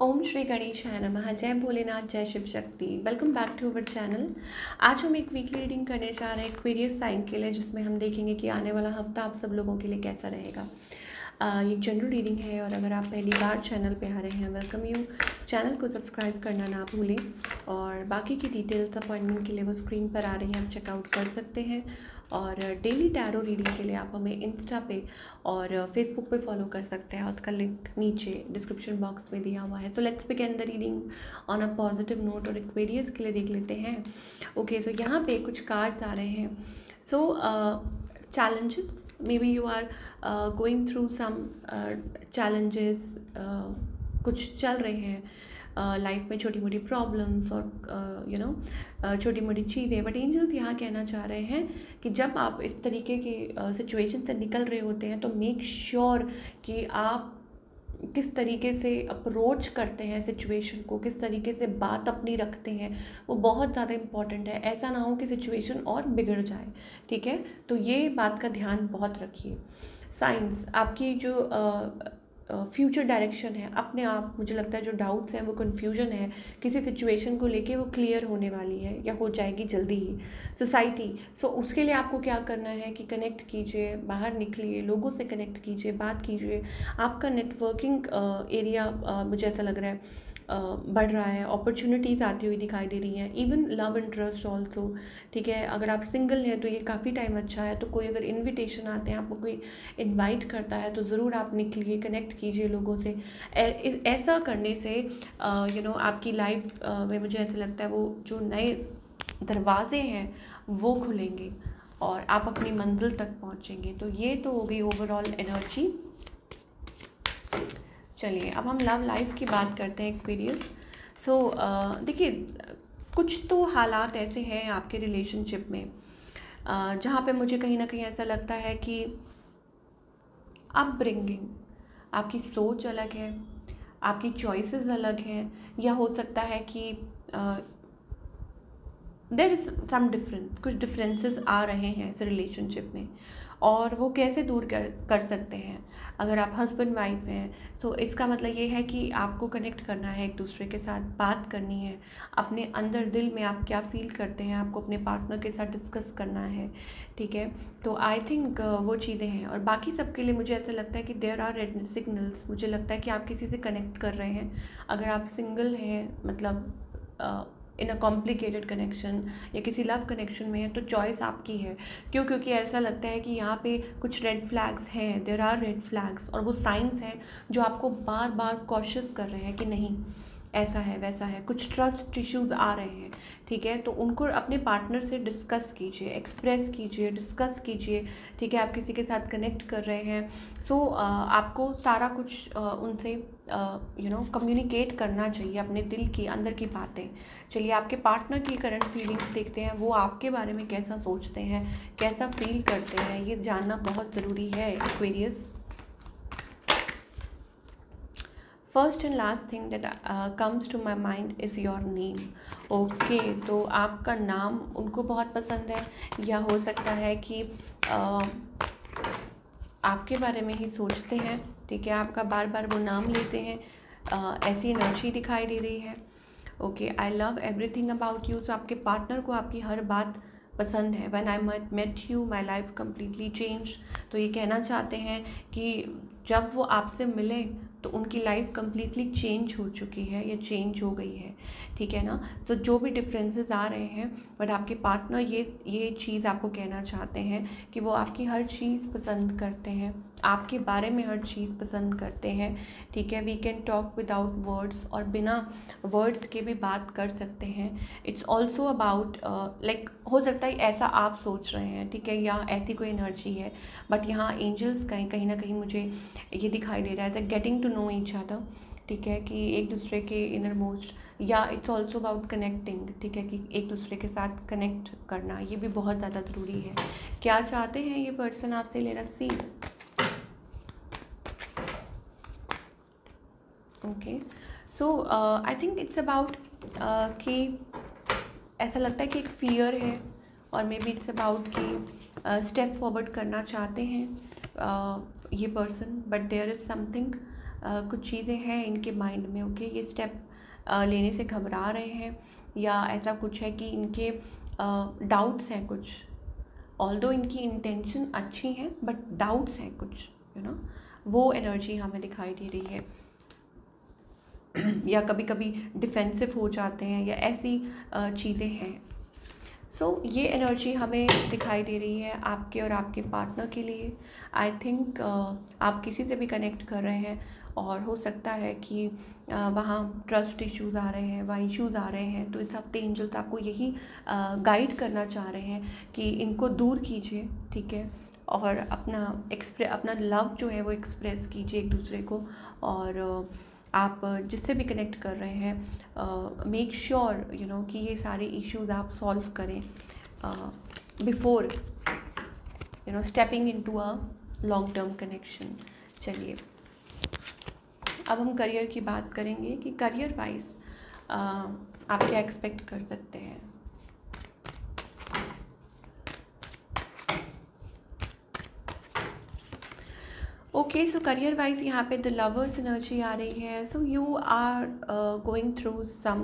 ओम श्री गणेशाय नमः। जय भोलेनाथ, जय Shiv Shakti. Welcome back to our channel. आज हम एक वीकली रीडिंग करने जा रहे हैं एक्वेरियस साइन के लिए, जिसमें हम देखेंगे कि आने वाला हफ्ता आप सब लोगों के लिए कैसा रहेगा। ये जनरल रीडिंग है और अगर आप पहली बार चैनल पे आ रहे हैं, वेलकम यू। चैनल को सब्सक्राइब करना ना भूलें और बाकी की डिटेल्स अपॉइंटमेंट के लिए वो स्क्रीन पर आ रही हैं, आप चेकआउट कर सकते हैं। और डेली टैरो रीडिंग के लिए आप हमें इंस्टा पे और फेसबुक पे फॉलो कर सकते हैं, उसका लिंक नीचे डिस्क्रिप्शन बॉक्स में दिया हुआ है। तो let's begin the reading on a positive note और एक्वेरियस के लिए देख लेते हैं। ओके, सो यहाँ पे कुछ कार्ड्स आ रहे हैं। सो challenges, maybe you are going through some challenges, कुछ चल रहे हैं लाइफ में, छोटी मोटी प्रॉब्लम्स और छोटी मोटी चीज़ें। बट एंजल्स यहाँ कहना चाह रहे हैं कि जब आप इस तरीके की सिचुएशन से निकल रहे होते हैं तो मेक श्योर कि आप किस तरीके से अप्रोच करते हैं सिचुएशन को, किस तरीके से बात अपनी रखते हैं, वो बहुत ज़्यादा इम्पॉर्टेंट है। ऐसा ना हो कि सिचुएशन और बिगड़ जाए, ठीक है। तो ये बात का ध्यान बहुत रखिए। साइंस, आपकी जो फ्यूचर डायरेक्शन है, अपने आप मुझे लगता है जो डाउट्स हैं, वो कन्फ्यूजन है किसी सिचुएशन को लेके, वो क्लियर होने वाली है या हो जाएगी जल्दी ही। सोसाइटी, सो उसके लिए आपको क्या करना है कि कनेक्ट कीजिए, बाहर निकलिए, लोगों से कनेक्ट कीजिए, बात कीजिए। आपका नेटवर्किंग एरिया मुझे ऐसा लग रहा है बढ़ रहा है, अपॉर्चुनिटीज़ आती हुई दिखाई दे रही हैं। इवन लव इंटरेस्ट ऑल्सो, ठीक है। अगर आप सिंगल हैं तो ये काफ़ी टाइम अच्छा है। तो कोई अगर इनविटेशन आते हैं, आपको कोई इनवाइट करता है, तो ज़रूर आप निकलिए, कनेक्ट कीजिए लोगों से। ऐसा करने से आपकी लाइफ में मुझे ऐसा लगता है वो जो नए दरवाजे हैं वो खुलेंगे और आप अपनी मंजिल तक पहुंचेंगे। तो ये तो हो गई ओवरऑल एनर्जी। चलिए अब हम लव लाइफ की बात करते हैं, एक्सपीरियंस। सो देखिए, कुछ तो हालात ऐसे हैं आपके रिलेशनशिप में जहाँ पे मुझे कहीं ना कहीं ऐसा लगता है कि अपब्रिंगिंग, आपकी सोच अलग है, आपकी चॉइसेस अलग हैं, या हो सकता है कि देर इज़ सम डिफरेंस, कुछ डिफरेंसेस आ रहे हैं इस रिलेशनशिप में। और वो कैसे दूर कर सकते हैं? अगर आप हस्बैंड वाइफ हैं तो इसका मतलब ये है कि आपको कनेक्ट करना है, एक दूसरे के साथ बात करनी है, अपने अंदर दिल में आप क्या फील करते हैं आपको अपने पार्टनर के साथ डिस्कस करना है, ठीक है। तो आई थिंक वो चीज़ें हैं। और बाकी सबके लिए मुझे ऐसा लगता है कि देयर आर रेड सिग्नल्स। मुझे लगता है कि आप किसी से कनेक्ट कर रहे हैं। अगर आप सिंगल हैं, मतलब इन अ कॉम्प्लिकेटेड कनेक्शन या किसी लव कनेक्शन में है, तो चॉइस आपकी है। क्यों? क्योंकि ऐसा लगता है कि यहाँ पे कुछ रेड फ्लैग्स हैं, देयर आर रेड फ्लैग्स, और वो साइंस हैं जो आपको बार बार कॉशियस कर रहे हैं कि नहीं ऐसा है वैसा है। कुछ ट्रस्ट इश्यूज आ रहे हैं, ठीक है। तो उनको अपने पार्टनर से डिस्कस कीजिए, एक्सप्रेस कीजिए, डिस्कस कीजिए, ठीक है। आप किसी के साथ कनेक्ट कर रहे हैं, सो आपको सारा कुछ उनसे कम्युनिकेट करना चाहिए, अपने दिल की अंदर की बातें। चलिए आपके पार्टनर की करंट फीलिंग्स देखते हैं, वो आपके बारे में कैसा सोचते हैं, कैसा फील करते हैं, ये जानना बहुत ज़रूरी है Aquarius. First and last thing that comes to my mind is your name. Okay, तो आपका नाम उनको बहुत पसंद है, या हो सकता है कि आपके बारे में ही सोचते हैं, ठीक है। आपका बार बार वो नाम लेते हैं, ऐसी एनर्जी दिखाई दे रही है। Okay, I love everything about you. तो आपके पार्टनर को आपकी हर बात पसंद है। When I met you my life completely change. तो ये कहना चाहते हैं कि जब वो आपसे मिले तो उनकी लाइफ कम्प्लीटली चेंज हो चुकी है या चेंज हो गई है, ठीक है ना। तो जो भी डिफरेंसेस आ रहे हैं, बट आपके पार्टनर ये चीज़ आपको कहना चाहते हैं कि वो आपकी हर चीज़ पसंद करते हैं, आपके बारे में हर चीज़ पसंद करते हैं, ठीक है। We can talk without words, और बिना वर्ड्स के भी बात कर सकते हैं। इट्स ऑल्सो अबाउट लाइक, हो सकता है ऐसा आप सोच रहे हैं, ठीक है, या ऐसी कोई एनर्जी है, बट यहाँ एंजल्स कहीं ना कहीं मुझे ये दिखाई दे रहा है that getting to know each other, ठीक है, कि एक दूसरे के इनर मोस्ट, या इट्स ऑल्सो अबाउट कनेक्टिंग, ठीक है, कि एक दूसरे के साथ कनेक्ट करना, ये भी बहुत ज़्यादा ज़रूरी है। क्या चाहते हैं ये पर्सन आपसे? लेना सी। Okay, so I think it's about कि ऐसा लगता है कि एक फियर है, और मे बी इट्स अबाउट कि स्टेप फॉरवर्ड करना चाहते हैं ये person, but there is something कुछ चीज़ें हैं इनके माइंड में, ओके, ये स्टेप लेने से घबरा रहे हैं, या ऐसा कुछ है कि इनके डाउट्स हैं कुछ, ऑल्दो इनकी इंटेंशन अच्छी हैं बट डाउट्स हैं कुछ, वो एनर्जी हमें दिखाई दे रही है। या कभी कभी डिफेंसिव हो जाते हैं, या ऐसी चीज़ें हैं। सो ये एनर्जी हमें दिखाई दे रही है आपके और आपके पार्टनर के लिए। आई थिंक आप किसी से भी कनेक्ट कर रहे हैं, और हो सकता है कि वहाँ ट्रस्ट इश्यूज़ आ रहे हैं, वहाँ इश्यूज़ आ रहे हैं। तो इस हफ्ते एंजल्स आपको यही गाइड करना चाह रहे हैं कि इनको दूर कीजिए, ठीक है, और अपना लव जो है वो एक्सप्रेस कीजिए एक दूसरे को। और आप जिससे भी कनेक्ट कर रहे हैं, मेक श्योर कि ये सारे इश्यूज़ आप सॉल्व करें before stepping into a long term connection. चलिए, अब हम करियर की बात करेंगे कि करियर वाइज आप क्या एक्सपेक्ट कर सकते हैं। ओके, सो करियर वाइज यहाँ पे द लवर्स एनर्जी आ रही है। So you are going through some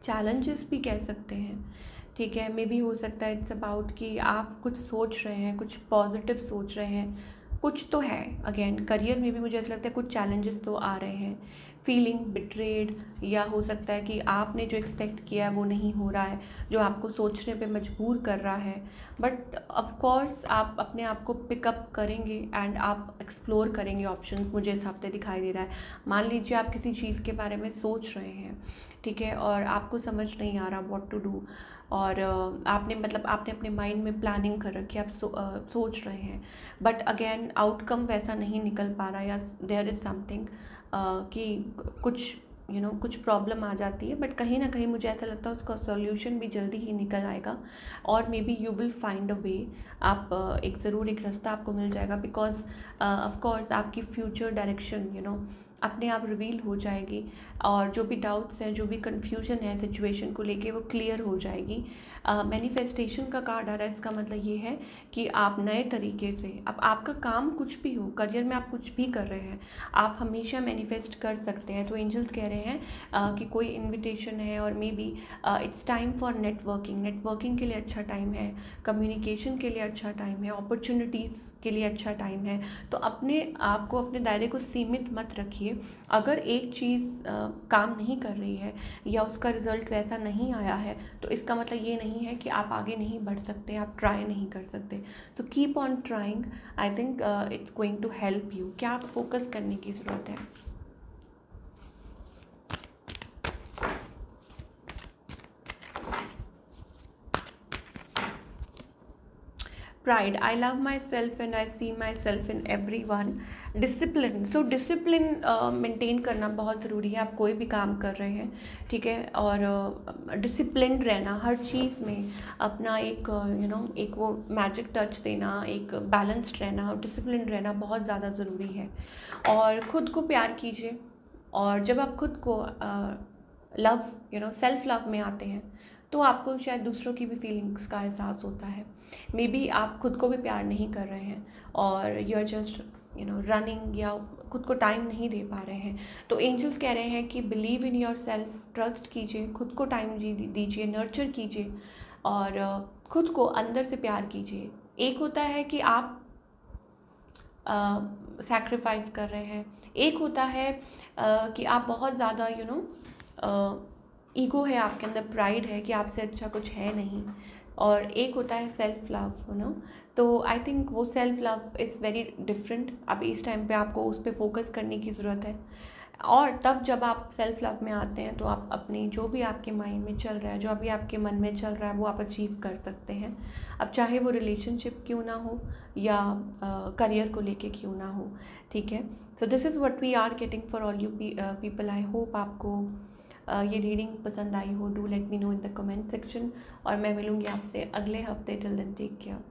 challenges भी कह सकते हैं, ठीक है। मे बी हो सकता है इट्स अबाउट कि आप कुछ सोच रहे हैं, कुछ पॉजिटिव सोच रहे हैं, कुछ तो है। अगेन करियर में भी मुझे ऐसा लगता है कुछ चैलेंजेस तो आ रहे हैं, फीलिंग बिट्रेड, या हो सकता है कि आपने जो एक्सपेक्ट किया है वो नहीं हो रहा है, जो आपको सोचने पे मजबूर कर रहा है। बट ऑफ कोर्स आप अपने आप को पिकअप करेंगे एंड आप एक्सप्लोर करेंगे ऑप्शंस, मुझे इस हफ्ते दिखाई दे रहा है। मान लीजिए आप किसी चीज़ के बारे में सोच रहे हैं, ठीक है, और आपको समझ नहीं आ रहा व्हाट टू डू, और आपने अपने माइंड में प्लानिंग कर रखी है, आप सोच रहे हैं, बट अगेन आउटकम वैसा नहीं निकल पा रहा, या देयर इज़ समथिंग कि कुछ कुछ प्रॉब्लम आ जाती है। बट कहीं ना कहीं मुझे ऐसा लगता है उसका सॉल्यूशन भी जल्दी ही निकल आएगा, और may be you will find a way. आप एक रास्ता आपको मिल जाएगा, बिकॉज ऑफ कोर्स आपकी फ्यूचर डायरेक्शन अपने आप रिवील हो जाएगी, और जो भी डाउट्स हैं, जो भी कन्फ्यूजन है सिचुएशन को लेके, वो क्लियर हो जाएगी। मैनिफेस्टेशन का कार्ड आ रहा है, इसका मतलब ये है कि आप नए तरीके से, अब आपका काम कुछ भी हो, करियर में आप कुछ भी कर रहे हैं, आप हमेशा मैनिफेस्ट कर सकते हैं। तो एंजल्स कह रहे हैं कि कोई इन्विटेशन है, और may be it's time for networking के लिए अच्छा टाइम है, कम्युनिकेशन के लिए अच्छा टाइम है, अपॉर्चुनिटीज़ के लिए अच्छा टाइम है। तो अपने आप को, अपने दायरे को सीमित मत रखिए। अगर एक चीज़ काम नहीं कर रही है, या उसका रिज़ल्ट वैसा नहीं आया है, तो इसका मतलब ये नहीं है कि आप आगे नहीं बढ़ सकते, आप ट्राई नहीं कर सकते। So keep on trying, I think it's going to help you. क्या आप फोकस करने की ज़रूरत है। Pride, I love myself and I see myself in everyone. Discipline, so discipline maintain करना बहुत ज़रूरी है। आप कोई भी काम कर रहे हैं, ठीक है, और डिसिप्लिन रहना हर चीज़ में, अपना एक एक वो मैजिक टच देना, एक बैलेंस्ड रहना और डिसिप्लिन रहना बहुत ज़्यादा ज़रूरी है। और ख़ुद को प्यार कीजिए, और जब आप खुद को लव सेल्फ लव में आते हैं, तो आपको शायद दूसरों की भी फीलिंग्स का एहसास होता है। मे बी आप खुद को भी प्यार नहीं कर रहे हैं, और यू आर जस्ट रनिंग, या खुद को टाइम नहीं दे पा रहे हैं। तो एंजल्स कह रहे हैं कि believe in your self, trust कीजिए, खुद को टाइम दीजिए, नर्चर कीजिए, और खुद को अंदर से प्यार कीजिए। एक होता है कि आप सैक्रिफाइस कर रहे हैं, एक होता है कि आप बहुत ज़्यादा ईगो है आपके अंदर, प्राइड है कि आपसे अच्छा कुछ है नहीं, और एक होता है सेल्फ लव। तो आई थिंक वो self love is very different. अब इस टाइम पे आपको उस पर फोकस करने की ज़रूरत है, और तब जब आप सेल्फ लव में आते हैं, तो आप अपनी जो भी आपके माइंड में चल रहा है, जो अभी आपके मन में चल रहा है, वो आप अचीव कर सकते हैं। अब चाहे वो रिलेशनशिप क्यों ना हो, या करियर को लेके क्यों ना हो, ठीक है। So this is what we are getting for all you people. I hope आपको ये रीडिंग पसंद आई हो। Do let me know in the comment section, और मैं मिलूँगी आपसे अगले हफ्ते। Till then take care.